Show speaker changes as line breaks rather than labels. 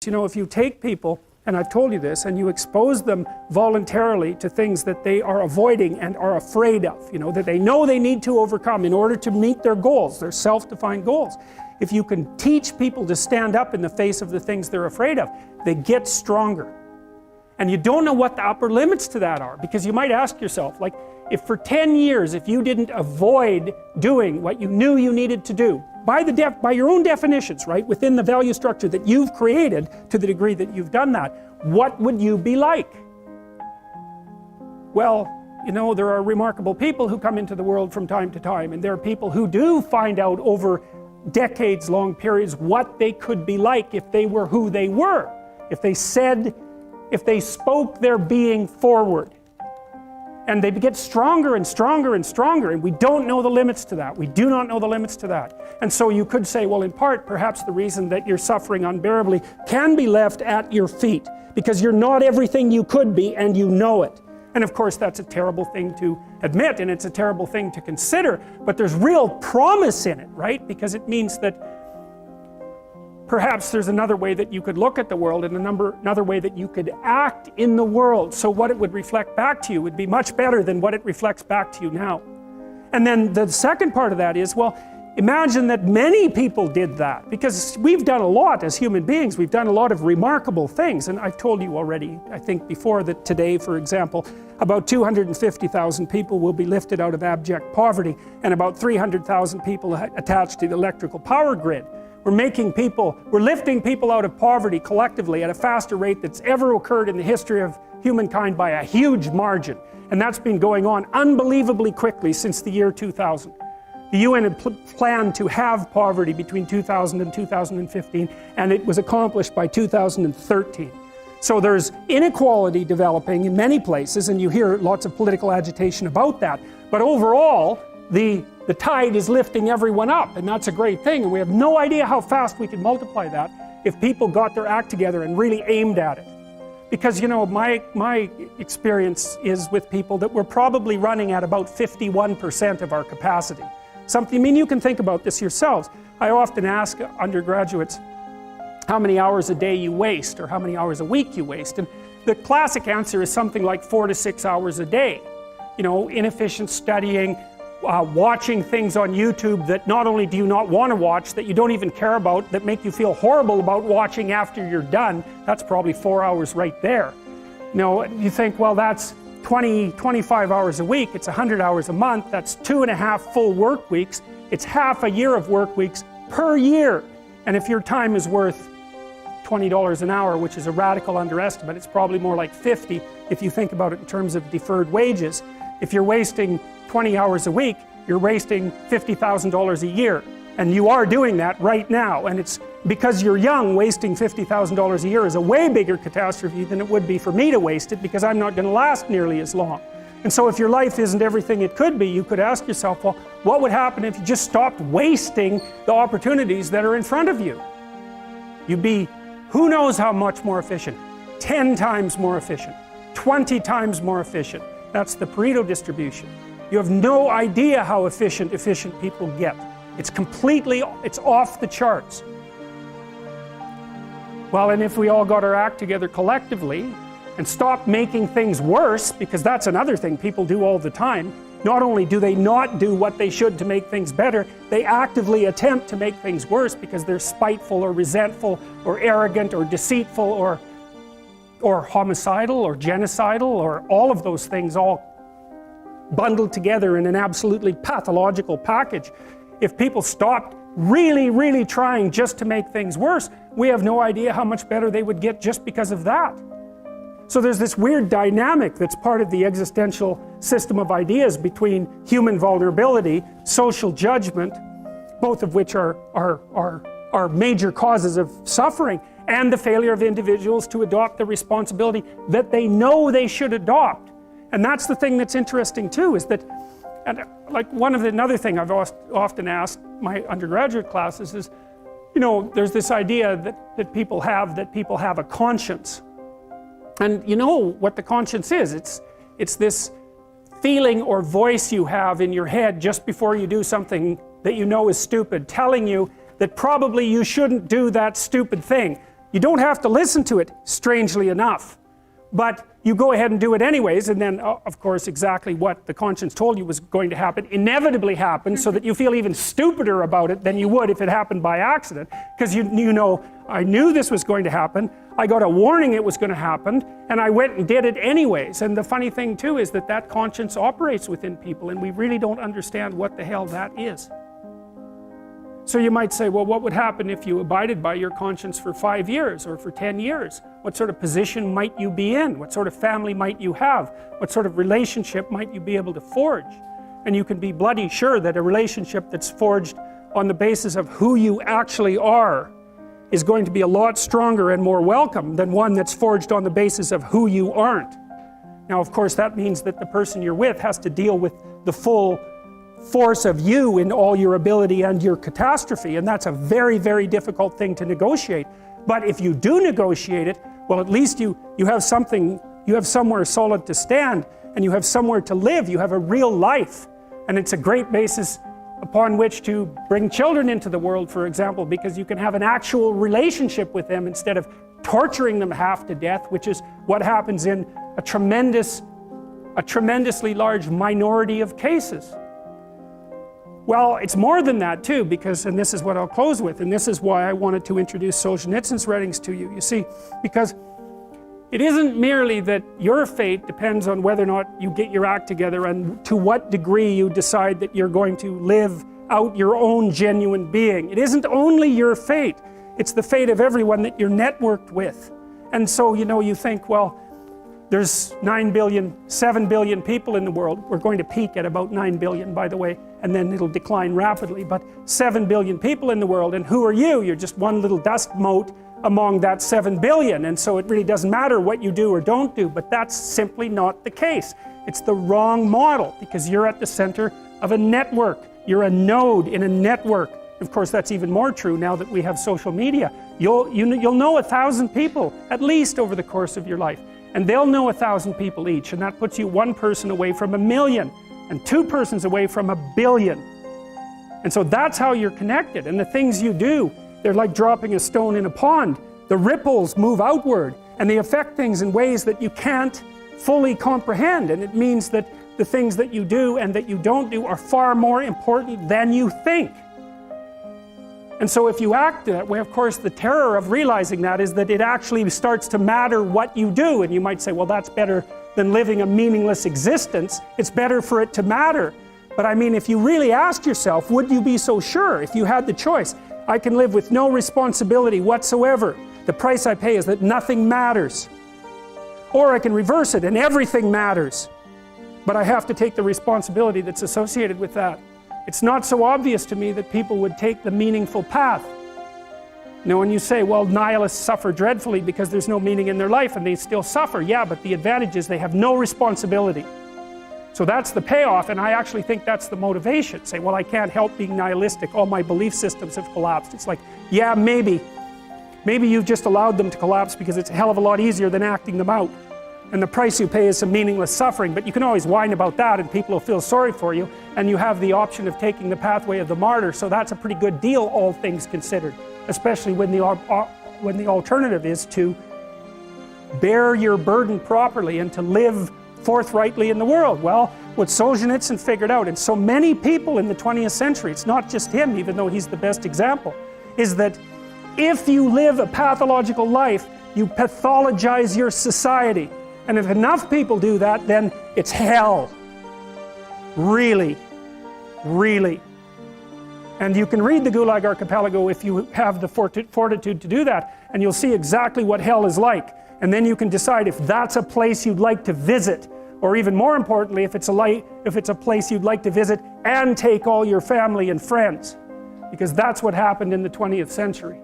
You know, if you take people, and I've told you this, and you expose them voluntarily to things that they are avoiding and are afraid of, you know, that they know they need to overcome in order to meet their goals, their self-defined goals. If you can teach people to stand up in the face of the things they're afraid of, they get stronger. And you don't know what the upper limits to that are, because you might ask yourself, like, if for 10 years, if you didn't avoid doing what you knew you needed to do, by your own definitions, right, within the value structure that you've created, to the degree that you've done that, what would you be like? Well, you know, there are remarkable people who come into the world from time to time, and there are people who do find out over decades-long periods what they could be like if they were who they were, if they spoke their being forward. And they get stronger and stronger and stronger, and we don't know the limits to that. We do not know the limits to that. And so you could say, well, in part, perhaps the reason that you're suffering unbearably can be left at your feet, because you're not everything you could be, and you know it. And of course, that's a terrible thing to admit, and it's a terrible thing to consider, but there's real promise in it, right? Because it means that perhaps there's another way that you could look at the world, and another way that you could act in the world, so what it would reflect back to you would be much better than what it reflects back to you now. And then the second part of that is, well, imagine that many people did that, because we've done a lot as human beings. We've done a lot of remarkable things, and I've told you already, I think before, that today, for example, about 250,000 people will be lifted out of abject poverty, and about 300,000 people attached to the electrical power grid. We're lifting people out of poverty collectively at a faster rate that's ever occurred in the history of humankind by a huge margin. And that's been going on unbelievably quickly since the year 2000. The UN had planned to have poverty between 2000 and 2015, and it was accomplished by 2013. So there's inequality developing in many places, and you hear lots of political agitation about that. But overall, the tide is lifting everyone up, and that's a great thing, and we have no idea how fast we could multiply that if people got their act together and really aimed at it. Because, you know, my experience is with people that we're probably running at about 51% of our capacity. I mean, you can think about this yourselves. I often ask undergraduates how many hours a day you waste, or how many hours a week you waste, and the classic answer is something like 4 to 6 hours a day. You know, inefficient studying, watching things on YouTube that not only do you not want to watch, that you don't even care about, that make you feel horrible about watching after you're done. That's probably 4 hours right there. You know, you think, well, that's 25 hours a week, it's 100 hours a month, that's 2.5 full work weeks, it's half a year of work weeks per year. And if your time is worth $20 an hour, which is a radical underestimate, it's probably more like 50 if you think about it in terms of deferred wages. If you're wasting 20 hours a week, you're wasting $50,000 a year. And you are doing that right now. And it's because you're young, wasting $50,000 a year is a way bigger catastrophe than it would be for me to waste it, because I'm not going to last nearly as long. And so if your life isn't everything it could be, you could ask yourself, well, what would happen if you just stopped wasting the opportunities that are in front of you? You'd be, who knows how much more efficient? 10 times more efficient, 20 times more efficient. That's the Pareto distribution. You have no idea how efficient people get. It's off the charts. Well, and if we all got our act together collectively and stopped making things worse, because that's another thing people do all the time, not only do they not do what they should to make things better, they actively attempt to make things worse because they're spiteful or resentful or arrogant or deceitful or homicidal or genocidal, or all of those things all bundled together in an absolutely pathological package. If people stopped really, really trying just to make things worse, we have no idea how much better they would get just because of that. So there's this weird dynamic that's part of the existential system of ideas between human vulnerability, social judgment, both of which are major causes of suffering, and the failure of individuals to adopt the responsibility that they know they should adopt. And that's the thing that's interesting too, is that, and like another thing I've often asked my undergraduate classes is, you know, there's this idea that people have a conscience. And you know what the conscience is. It's this feeling or voice you have in your head just before you do something that you know is stupid, telling you that probably you shouldn't do that stupid thing. You don't have to listen to it, strangely enough. But you go ahead and do it anyways, and then, of course, exactly what the conscience told you was going to happen inevitably happens, so that you feel even stupider about it than you would if it happened by accident. Because you know, I knew this was going to happen, I got a warning it was going to happen, and I went and did it anyways. And the funny thing too is that that conscience operates within people, and we really don't understand what the hell that is. So you might say, well, what would happen if you abided by your conscience for 5 years or for 10 years? What sort of position might you be in? What sort of family might you have? What sort of relationship might you be able to forge? And you can be bloody sure that a relationship that's forged on the basis of who you actually are is going to be a lot stronger and more welcome than one that's forged on the basis of who you aren't. Now, of course, that means that the person you're with has to deal with the full force of you in all your ability and your catastrophe, and that's a very, very difficult thing to negotiate. But if you do negotiate it, well, at least you have something, you have somewhere solid to stand, and you have somewhere to live, you have a real life. And it's a great basis upon which to bring children into the world, for example, because you can have an actual relationship with them instead of torturing them half to death, which is what happens in a tremendously large minority of cases. Well, it's more than that too, because, and this is what I'll close with, and this is why I wanted to introduce Solzhenitsyn's writings to you. You see, because it isn't merely that your fate depends on whether or not you get your act together and to what degree you decide that you're going to live out your own genuine being. It isn't only your fate, it's the fate of everyone that you're networked with. And so, you know, you think, well, there's 7 billion people in the world. We're going to peak at about 9 billion, by the way, and then it'll decline rapidly, but 7 billion people in the world, and who are you? You're just one little dust mote among that 7 billion, and so it really doesn't matter what you do or don't do, but that's simply not the case. It's the wrong model, because you're at the center of a network. You're a node in a network. Of course, that's even more true now that we have social media. You'll know 1,000 people, at least, over the course of your life. And they'll know 1,000 people each, and that puts you one person away from 1 million, and 2 persons away from 1 billion. And so that's how you're connected, and the things you do, they're like dropping a stone in a pond. The ripples move outward, and they affect things in ways that you can't fully comprehend, and it means that the things that you do and that you don't do are far more important than you think. And so if you act that way, of course, the terror of realizing that is that it actually starts to matter what you do. And you might say, well, that's better than living a meaningless existence. It's better for it to matter. But I mean, if you really asked yourself, would you be so sure if you had the choice? I can live with no responsibility whatsoever. The price I pay is that nothing matters. Or I can reverse it and everything matters. But I have to take the responsibility that's associated with that. It's not so obvious to me that people would take the meaningful path. Now, when you say, well, nihilists suffer dreadfully because there's no meaning in their life and they still suffer, yeah, but the advantage is they have no responsibility. So that's the payoff, and I actually think that's the motivation. Say, well, I can't help being nihilistic, all my belief systems have collapsed. It's like, yeah, maybe you've just allowed them to collapse because it's a hell of a lot easier than acting them out. And the price you pay is some meaningless suffering, but you can always whine about that and people will feel sorry for you, and you have the option of taking the pathway of the martyr, so that's a pretty good deal, all things considered, especially when the alternative is to bear your burden properly and to live forthrightly in the world. Well, what Solzhenitsyn figured out, and so many people in the 20th century, it's not just him, even though he's the best example, is that if you live a pathological life, you pathologize your society. And if enough people do that, then it's hell. Really, really. And you can read the Gulag Archipelago if you have the fortitude to do that, and you'll see exactly what hell is like. And then you can decide if that's a place you'd like to visit, or even more importantly, if it's a place you'd like to visit and take all your family and friends. Because that's what happened in the 20th century.